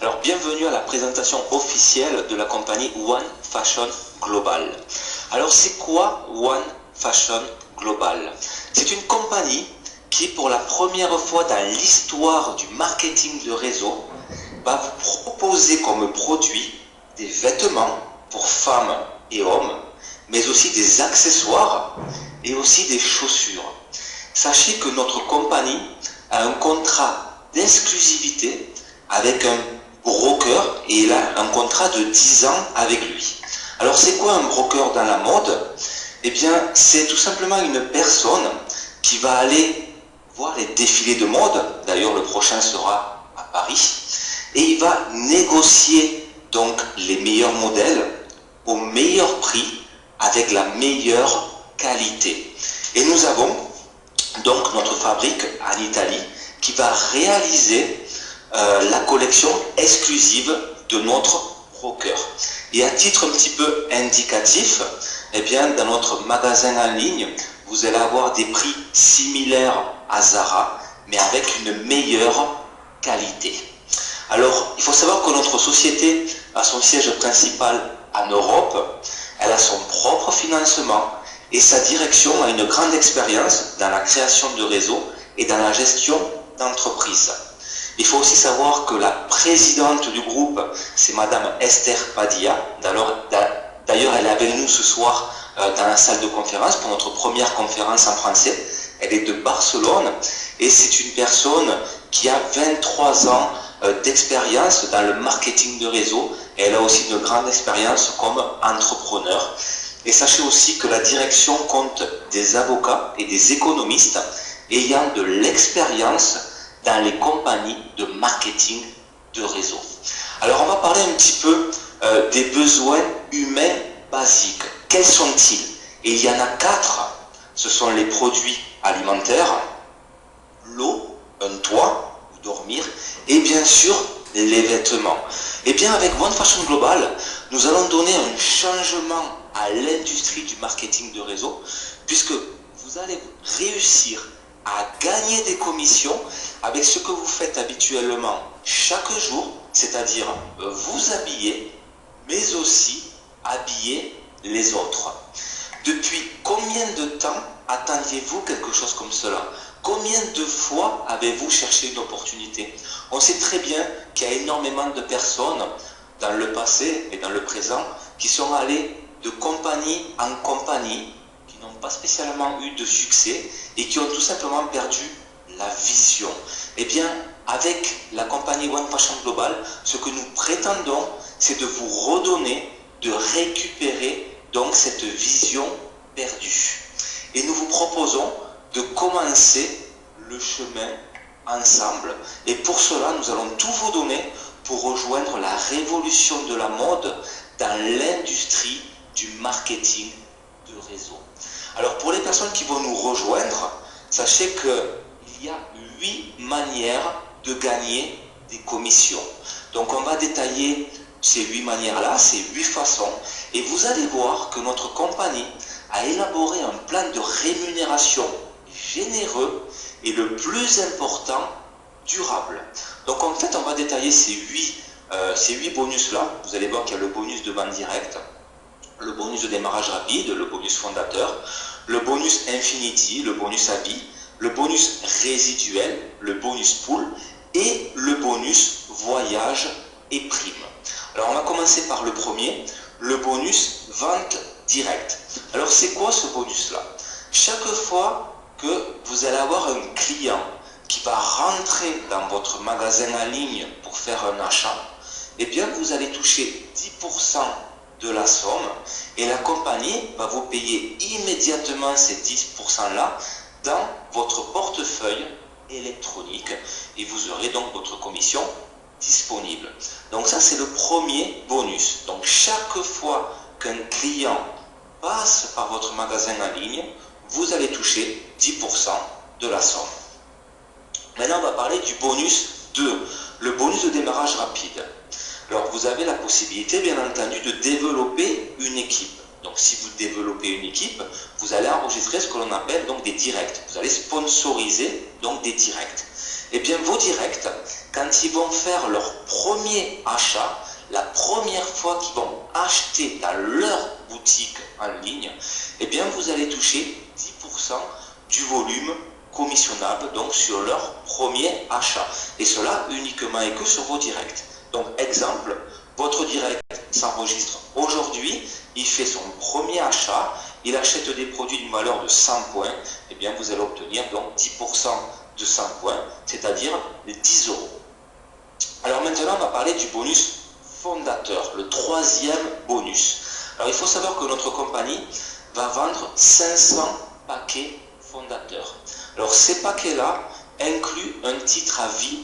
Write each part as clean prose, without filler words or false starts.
Alors bienvenue à la présentation officielle de la compagnie One Fashion Global. Alors c'est quoi One Fashion Global? C'est une compagnie qui pour la première fois dans l'histoire du marketing de réseau va vous proposer comme produit des vêtements pour femmes et hommes, mais aussi des accessoires et aussi des chaussures. Sachez que notre compagnie a un contrat d'exclusivité avec un broker et il a un contrat de 10 ans avec lui. Alors c'est quoi un broker dans la mode? Eh bien c'est tout simplement une personne qui va aller voir les défilés de mode, d'ailleurs le prochain sera à Paris, et il va négocier donc les meilleurs modèles au meilleur prix avec la meilleure qualité. Et nous avons donc notre fabrique en Italie qui va réaliser la collection exclusive de notre broker. Et à titre un petit peu indicatif, eh bien, dans notre magasin en ligne, vous allez avoir des prix similaires à Zara, mais avec une meilleure qualité. Alors, il faut savoir que notre société a son siège principal en Europe, elle a son propre financement et sa direction a une grande expérience dans la création de réseaux et dans la gestion d'entreprises. Il faut aussi savoir que la présidente du groupe, c'est Madame Esther Padilla. D'ailleurs, elle est avec nous ce soir dans la salle de conférence pour notre première conférence en français. Elle est de Barcelone et c'est une personne qui a 23 ans d'expérience dans le marketing de réseau et elle a aussi une grande expérience comme entrepreneur. Et sachez aussi que la direction compte des avocats et des économistes ayant de l'expérience dans les compagnies de marketing de réseau. Alors on va parler un petit peu des besoins humains basiques. Quels sont-ils? Et il y en a 4. Ce sont les produits alimentaires, l'eau, un toit où dormir, et bien sûr les vêtements. Et bien avec One Fashion Global, nous allons donner un changement à l'industrie du marketing de réseau, puisque vous allez réussir à gagner des commissions avec ce que vous faites habituellement chaque jour, c'est-à-dire vous habiller, mais aussi habiller les autres. Depuis combien de temps attendiez-vous quelque chose comme cela? Combien de fois avez-vous cherché une opportunité? On sait très bien qu'il y a énormément de personnes dans le passé et dans le présent qui sont allées de compagnie en compagnie, qui n'ont pas spécialement eu de succès et qui ont tout simplement perdu la vision. Eh bien, avec la compagnie One Fashion Global, ce que nous prétendons, c'est de vous redonner, de récupérer donc cette vision perdue. Et nous vous proposons de commencer le chemin ensemble. Et pour cela, nous allons tout vous donner pour rejoindre la révolution de la mode dans l'industrie du marketing de réseau. Alors pour les personnes qui vont nous rejoindre, sachez qu'il y a 8 manières de gagner des commissions. Donc on va détailler ces 8 manières-là, ces 8 façons, et vous allez voir que notre compagnie a élaboré un plan de rémunération généreux et le plus important, durable. Donc en fait, on va détailler ces 8 bonus-là. Vous allez voir qu'il y a le bonus de vente directe, le bonus de démarrage rapide, le bonus fondateur, le bonus Infinity, le bonus habit, le bonus résiduel, le bonus pool et le bonus voyage et prime. Alors on va commencer par le premier, le bonus vente directe. Alors c'est quoi ce bonus-là? Chaque fois que vous allez avoir un client qui va rentrer dans votre magasin en ligne pour faire un achat, eh bien vous allez toucher 10% de la somme et la compagnie va vous payer immédiatement ces 10%-là dans votre portefeuille électronique et vous aurez donc votre commission disponible. Donc ça c'est le premier bonus. Donc chaque fois qu'un client passe par votre magasin en ligne, vous allez toucher 10% de la somme. Maintenant on va parler du bonus 2, le bonus de démarrage rapide. Alors vous avez la possibilité bien entendu de développer une équipe. Donc si vous développez une équipe, vous allez enregistrer ce que l'on appelle donc des directs. Vous allez sponsoriser donc des directs. Eh bien, vos directs, quand ils vont faire leur premier achat, la première fois qu'ils vont acheter dans leur boutique en ligne, eh bien, vous allez toucher 10% du volume commissionnable, donc sur leur premier achat. Et cela uniquement et que sur vos directs. Donc, exemple, votre direct s'enregistre aujourd'hui, il fait son premier achat, il achète des produits d'une valeur de 100 points, eh bien, vous allez obtenir donc 10% de 100 points, c'est-à-dire 10 euros. Alors maintenant, on va parler du bonus fondateur, le troisième bonus. Alors il faut savoir que notre compagnie va vendre 500 paquets fondateurs. Alors ces paquets-là incluent un titre à vie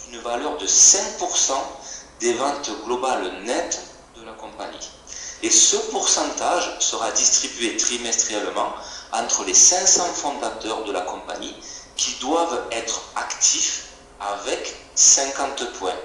d'une valeur de 5% des ventes globales nettes de la compagnie. Et ce pourcentage sera distribué trimestriellement entre les 500 fondateurs de la compagnie qui doivent être actifs avec 50 points.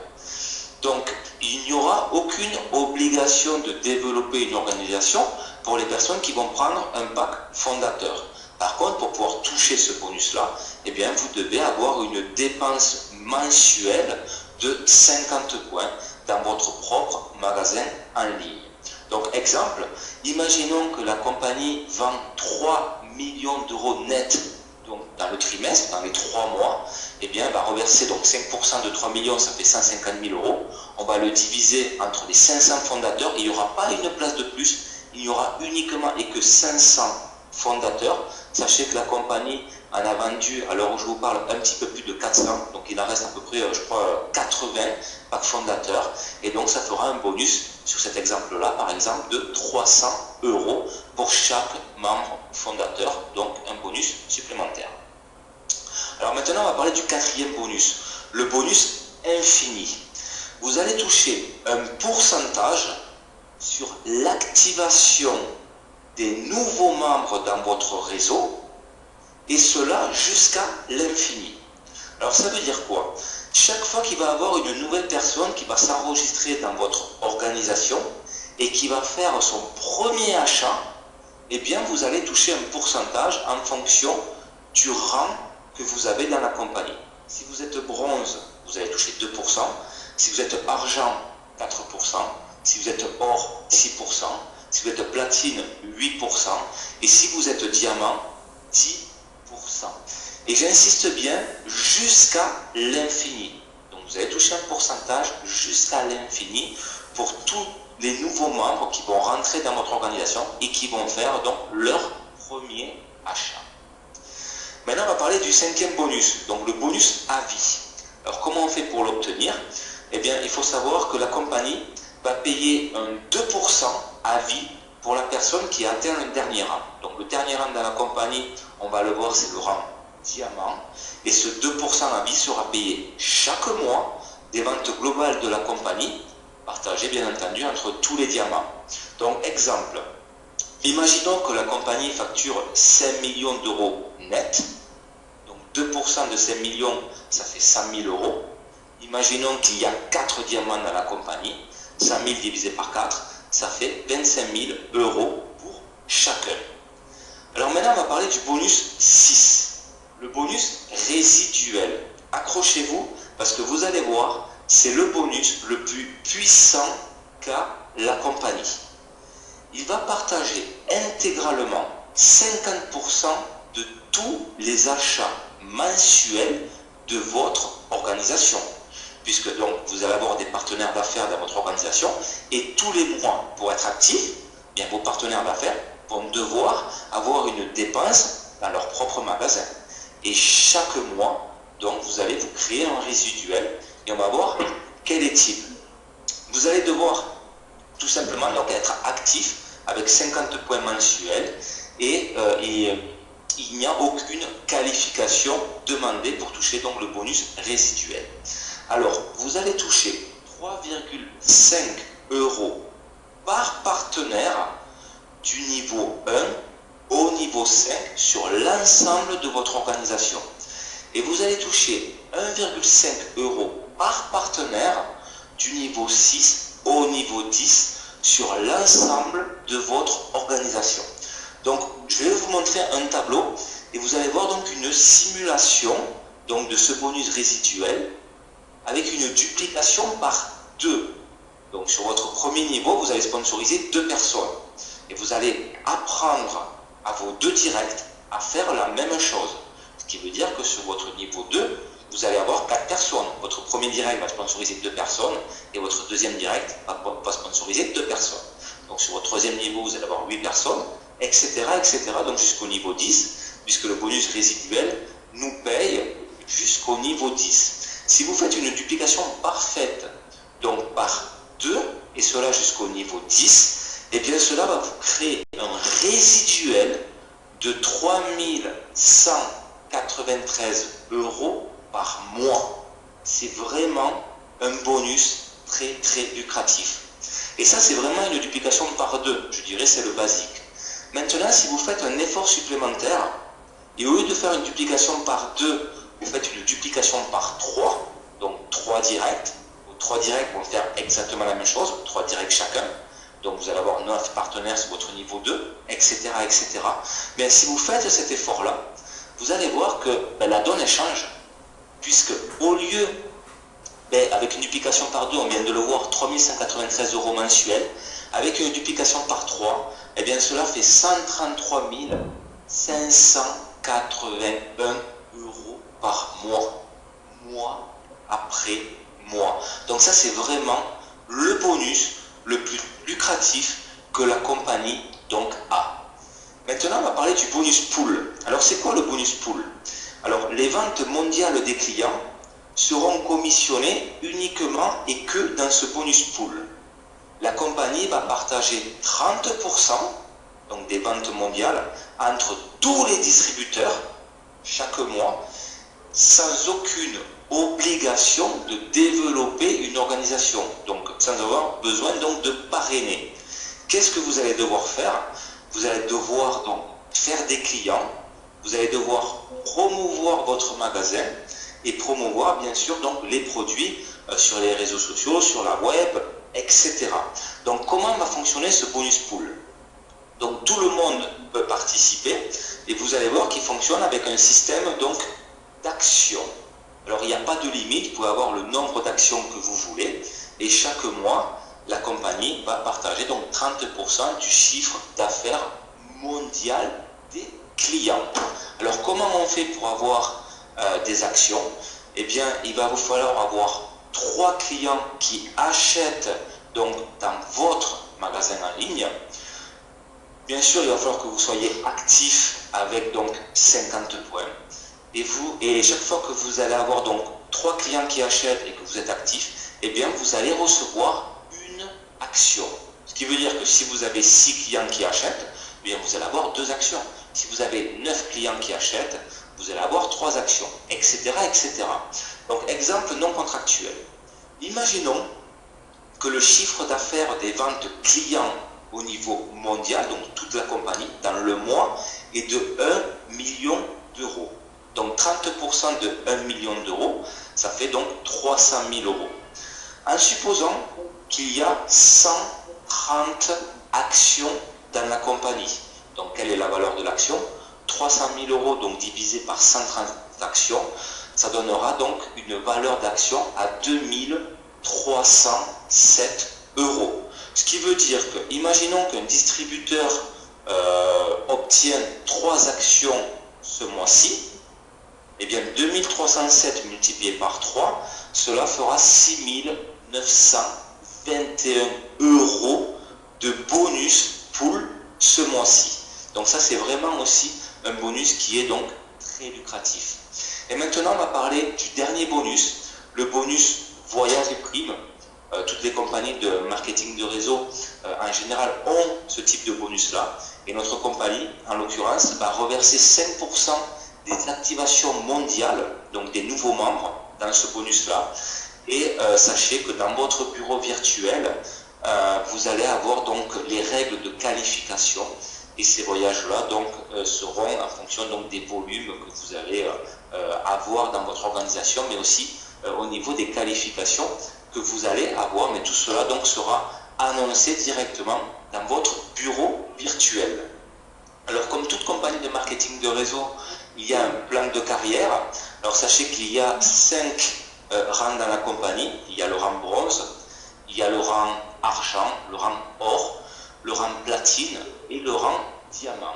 Donc, il n'y aura aucune obligation de développer une organisation pour les personnes qui vont prendre un pack fondateur. Par contre, pour pouvoir toucher ce bonus-là, eh bien, vous devez avoir une dépense mensuelle de 50 points dans votre propre magasin en ligne. Donc, exemple, imaginons que la compagnie vend 3 millions d'euros nets donc, dans le trimestre, dans les 3 mois, eh bien, elle va reverser donc 5% de 3 millions, ça fait 150 000 euros. On va le diviser entre les 500 fondateurs. Il n'y aura pas une place de plus, il y aura uniquement et que 500 fondateurs. Sachez que la compagnie en a vendu, à l'heure où je vous parle, un petit peu plus de 400. Donc il en reste à peu près, je crois, 80 packs fondateurs. Et donc ça fera un bonus sur cet exemple-là, par exemple, de 300 euros pour chaque membre fondateur. Donc un bonus supplémentaire. Alors maintenant, on va parler du quatrième bonus, le bonus infini. Vous allez toucher un pourcentage sur l'activation des nouveaux membres dans votre réseau, et cela jusqu'à l'infini. Alors ça veut dire quoi? Chaque fois qu'il va y avoir une nouvelle personne qui va s'enregistrer dans votre organisation et qui va faire son premier achat, eh bien vous allez toucher un pourcentage en fonction du rang que vous avez dans la compagnie. Si vous êtes bronze, vous allez toucher 2%. Si vous êtes argent, 4%. Si vous êtes or, 6%. Si vous êtes platine, 8%. Et si vous êtes diamant, 10%. Et j'insiste bien, jusqu'à l'infini. Donc vous allez toucher un pourcentage jusqu'à l'infini pour tous les nouveaux membres qui vont rentrer dans votre organisation et qui vont faire donc leur premier achat. Maintenant, on va parler du cinquième bonus, donc le bonus à vie. Alors, comment on fait pour l'obtenir? Eh bien, il faut savoir que la compagnie va payer un 2% à vie pour la personne qui atteint le dernier rang. Donc, le dernier rang dans la compagnie, on va le voir, c'est le rang diamant. Et ce 2% à vie sera payé chaque mois des ventes globales de la compagnie, partagées bien entendu entre tous les diamants. Donc, exemple, imaginons que la compagnie facture 5 millions d'euros net. 2% de 5 millions, ça fait 100 000 euros. Imaginons qu'il y a 4 diamants dans la compagnie. 100 000 divisé par 4, ça fait 25 000 euros pour chacun. Alors maintenant, on va parler du bonus 6. Le bonus résiduel. Accrochez-vous parce que vous allez voir, c'est le bonus le plus puissant qu'a la compagnie. Il va partager intégralement 50% de tous les achats mensuels de votre organisation. Puisque donc vous allez avoir des partenaires d'affaires dans votre organisation et tous les mois, pour être actif, bien vos partenaires d'affaires vont devoir avoir une dépense dans leur propre magasin. Et chaque mois, donc vous allez vous créer un résiduel et on va voir quel est-il. Vous allez devoir tout simplement donc être actif avec 50 points mensuels et il n'y a aucune qualification demandée pour toucher donc le bonus résiduel. Alors, vous allez toucher 3,5 € par partenaire du niveau 1 au niveau 5 sur l'ensemble de votre organisation. Et vous allez toucher 1,5 € par partenaire du niveau 6 au niveau 10 sur l'ensemble de votre organisation. Donc, je vais vous montrer un tableau et vous allez voir donc une simulation donc de ce bonus résiduel avec une duplication par 2. Donc sur votre premier niveau, vous allez sponsoriser 2 personnes. Et vous allez apprendre à vos 2 directs à faire la même chose. Ce qui veut dire que sur votre niveau 2, vous allez avoir 4 personnes. Votre premier direct va sponsoriser 2 personnes et votre deuxième direct va sponsoriser 2 personnes. Donc sur votre troisième niveau, vous allez avoir 8 personnes, etc. etc. donc jusqu'au niveau 10, puisque le bonus résiduel nous paye jusqu'au niveau 10. Si vous faites une duplication parfaite, donc par 2, et cela jusqu'au niveau 10, et bien cela va vous créer un résiduel de 3193 € par mois. C'est vraiment un bonus très très lucratif. Et ça, c'est vraiment une duplication par 2. Je dirais c'est le basique. Maintenant, si vous faites un effort supplémentaire, et au lieu de faire une duplication par 2, vous faites une duplication par 3, donc 3 directs. 3 directs vont faire exactement la même chose, 3 directs chacun. Donc vous allez avoir 9 partenaires sur votre niveau 2, etc. etc. Mais si vous faites cet effort-là, vous allez voir que la donne elle change. Puisque au lieu, avec une duplication par 2, on vient de le voir, 3193 € mensuels, avec une duplication par 3, et bien cela fait 133 581 € par mois. Mois après mois. Donc ça, c'est vraiment le bonus le plus lucratif que la compagnie donc a. Maintenant, on va parler du bonus pool. Alors, c'est quoi le bonus pool? Alors, les ventes mondiales des clients seront commissionnées uniquement et que dans ce bonus pool. La compagnie va partager 30% donc des ventes mondiales entre tous les distributeurs chaque mois, sans aucune obligation de développer une organisation, donc sans avoir besoin donc de parrainer. Qu'est-ce que vous allez devoir faire? Vous allez devoir donc faire des clients, vous allez devoir promouvoir votre magasin et promouvoir bien sûr donc les produits sur les réseaux sociaux, sur la web, etc. Donc comment va fonctionner ce bonus pool? Donc tout le monde peut participer et vous allez voir qu'il fonctionne avec un système donc d'actions. Alors il n'y a pas de limite, vous pouvez avoir le nombre d'actions que vous voulez et chaque mois la compagnie va partager donc 30% du chiffre d'affaires mondial des clients. Alors comment on fait pour avoir des actions? Eh bien il va vous falloir avoir 3 clients qui achètent donc dans votre magasin en ligne. Bien sûr, il va falloir que vous soyez actif avec donc 50 points. Et chaque fois que vous allez avoir donc 3 clients qui achètent et que vous êtes actif, eh bien vous allez recevoir une action. Ce qui veut dire que si vous avez 6 clients qui achètent, eh bien vous allez avoir 2 actions. Si vous avez 9 clients qui achètent, vous allez avoir 3 actions, etc. etc. Donc exemple non contractuel. Imaginons que le chiffre d'affaires des ventes clients au niveau mondial, donc toute la compagnie, dans le mois, est de 1 million d'euros. Donc 30% de 1 million d'euros, ça fait donc 300 000 €. En supposant qu'il y a 130 actions dans la compagnie. Donc quelle est la valeur de l'action? 300 000 € donc divisé par 130 actions, ça donnera donc une valeur d'action à 2307 €. Ce qui veut dire que, imaginons qu'un distributeur obtienne 3 actions ce mois-ci, eh bien 2307 multiplié par 3, cela fera 6921 € de bonus pool ce mois-ci. Donc ça, c'est vraiment aussi un bonus qui est donc très lucratif. Et maintenant, on va parler du dernier bonus, le bonus voyage et primes. Toutes les compagnies de marketing de réseau en général ont ce type de bonus-là. Et notre compagnie, en l'occurrence, va reverser 5% des activations mondiales, donc des nouveaux membres, dans ce bonus-là. Et sachez que dans votre bureau virtuel, vous allez avoir donc les règles de qualification. Et ces voyages-là donc seront en fonction donc des volumes que vous allez avoir dans votre organisation, mais aussi au niveau des qualifications que vous allez avoir. Mais tout cela donc sera annoncé directement dans votre bureau virtuel. Alors comme toute compagnie de marketing de réseau, il y a un plan de carrière. Alors sachez qu'il y a 5 rangs dans la compagnie. Il y a le rang bronze, il y a le rang argent, le rang or, le rang platine et le rang diamant.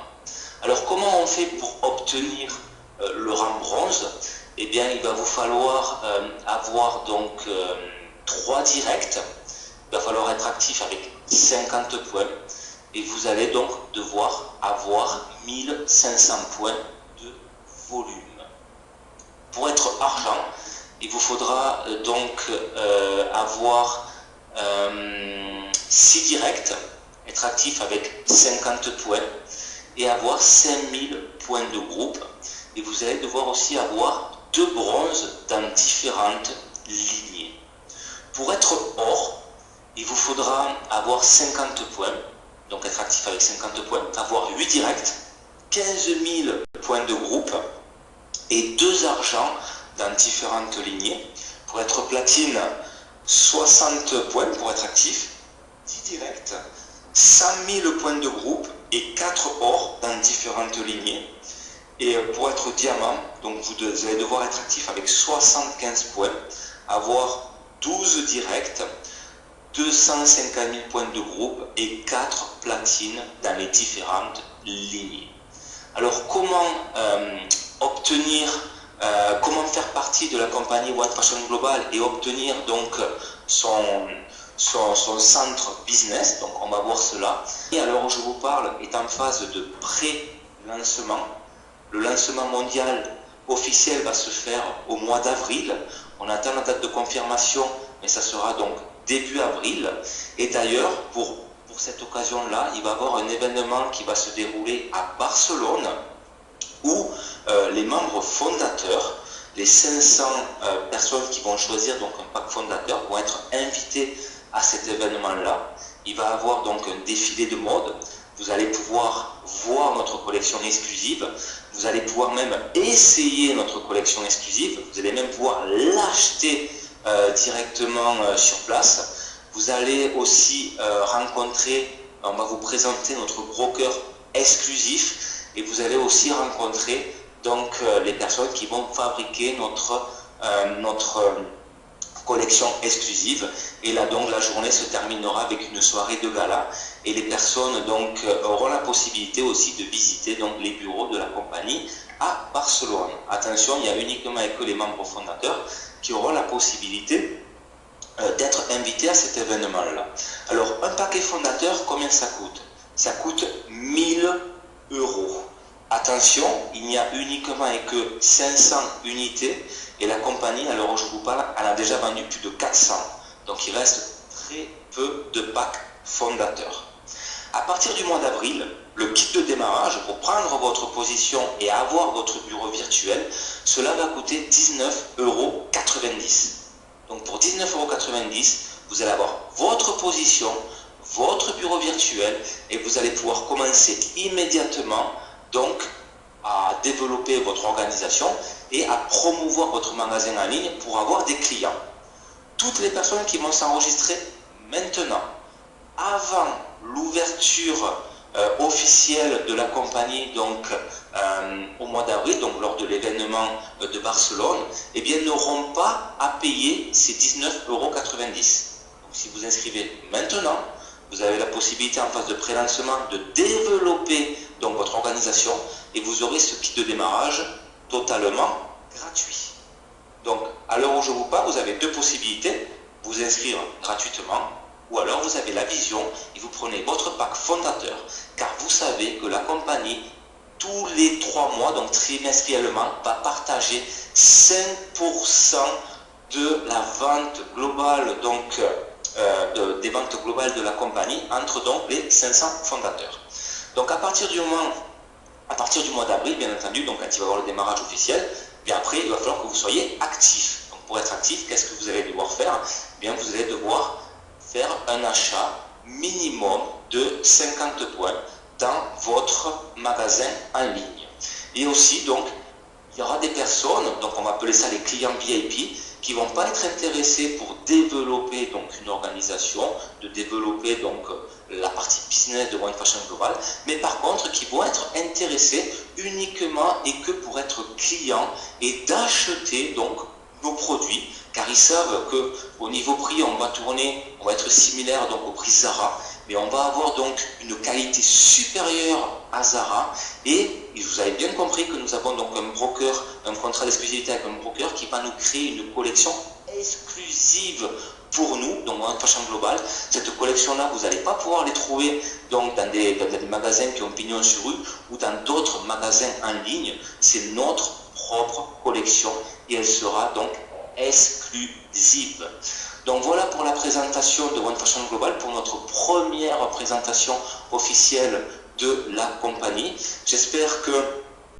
Alors comment on fait pour obtenir le rang bronze? Eh bien il va vous falloir avoir donc 3 directs. Il va falloir être actif avec 50 points. Et vous allez donc devoir avoir 1500 points de volume. Pour être argent, il vous faudra donc avoir 6 directs, être actif avec 50 points et avoir 5000 points de groupe. Et vous allez devoir aussi avoir 2 bronzes dans différentes lignées. Pour être or, il vous faudra avoir 50 points, donc être actif avec 50 points, avoir 8 directs, 15 000 points de groupe et 2 argents dans différentes lignées. Pour être platine, 60 points pour être actif, 10 directs, 100 000 points de groupe et 4 or dans différentes lignées. Et pour être diamant, donc vous allez devoir être actif avec 75 points, avoir 12 directs, 250 000 points de groupe et 4 platines dans les différentes lignées. Alors comment comment faire partie de la compagnie One Fashion Global et obtenir donc son centre business? Donc on va voir cela. Et alors je vous parle est en phase de pré-lancement. Le lancement mondial officiel va se faire au mois d'avril. On attend la date de confirmation, mais ça sera donc début avril. Et d'ailleurs, pour cette occasion-là, il va y avoir un événement qui va se dérouler à Barcelone où les membres fondateurs, les 500 personnes qui vont choisir donc un pack fondateur vont être invités à cet événement-là. Il va y avoir donc un défilé de mode. Vous allez pouvoir voir notre collection exclusive. Vous allez pouvoir même essayer notre collection exclusive. Vous allez même pouvoir l'acheter directement sur place. Vous allez aussi rencontrer, on va vous présenter notre broker exclusif et vous allez aussi rencontrer donc les personnes qui vont fabriquer notre collection exclusive. Et là donc la journée se terminera avec une soirée de gala et les personnes donc auront la possibilité aussi de visiter donc les bureaux de la compagnie à Barcelone. Attention, il y a uniquement que les membres fondateurs qui auront la possibilité d'être invités à cet événement-là. Alors un paquet fondateur, combien ça coûte? Ça coûte 1000 €. Attention, il n'y a uniquement que 500 unités et la compagnie, alors je vous parle, elle a déjà vendu plus de 400. Donc il reste très peu de packs fondateurs. À partir du mois d'avril, le kit de démarrage pour prendre votre position et avoir votre bureau virtuel, cela va coûter 19,90 €. Donc pour 19,90 €, vous allez avoir votre position, votre bureau virtuel et vous allez pouvoir commencer immédiatement donc à développer votre organisation et à promouvoir votre magasin en ligne pour avoir des clients. Toutes les personnes qui vont s'enregistrer maintenant, avant l'ouverture officielle de la compagnie donc au mois d'avril, donc lors de l'événement de Barcelone, eh bien n'auront pas à payer ces 19,90 €. Donc si vous inscrivez maintenant, vous avez la possibilité en phase de pré-lancement de développer donc votre organisation et vous aurez ce kit de démarrage totalement gratuit. Donc à l'heure où je vous parle, vous avez 2 possibilités, vous inscrire gratuitement ou alors vous avez la vision et vous prenez votre pack fondateur car vous savez que la compagnie tous les 3 mois, donc trimestriellement, va partager 5% de la vente globale donc des ventes globales de la compagnie entre donc les 500 fondateurs. Donc à partir du mois d'avril, bien entendu, donc quand il va y avoir le démarrage officiel, bien après il va falloir que vous soyez actif. Donc pour être actif, qu'est-ce que vous allez devoir faire? Bien vous allez devoir faire un achat minimum de 50 points dans votre magasin en ligne. Et aussi donc il y aura des personnes, donc on va appeler ça les clients VIP, qui ne vont pas être intéressés pour développer donc une organisation, de développer donc la partie business de One Fashion Global, mais par contre qui vont être intéressés uniquement et que pour être clients et d'acheter donc nos produits, car ils savent que au niveau prix on va être similaire donc au prix Zara, mais on va avoir donc une qualité supérieure à Zara, et vous avez bien compris que nous avons donc un broker, un contrat d'exclusivité avec un broker qui va nous créer une collection exclusive pour nous, donc One Fashion Global. Cette collection-là, vous n'allez pas pouvoir les trouver donc dans des magasins qui ont pignon sur rue ou dans d'autres magasins en ligne. C'est notre propre collection et elle sera donc exclusive. Donc voilà pour la présentation de One Fashion Global, pour notre première présentation officielle de la compagnie. J'espère que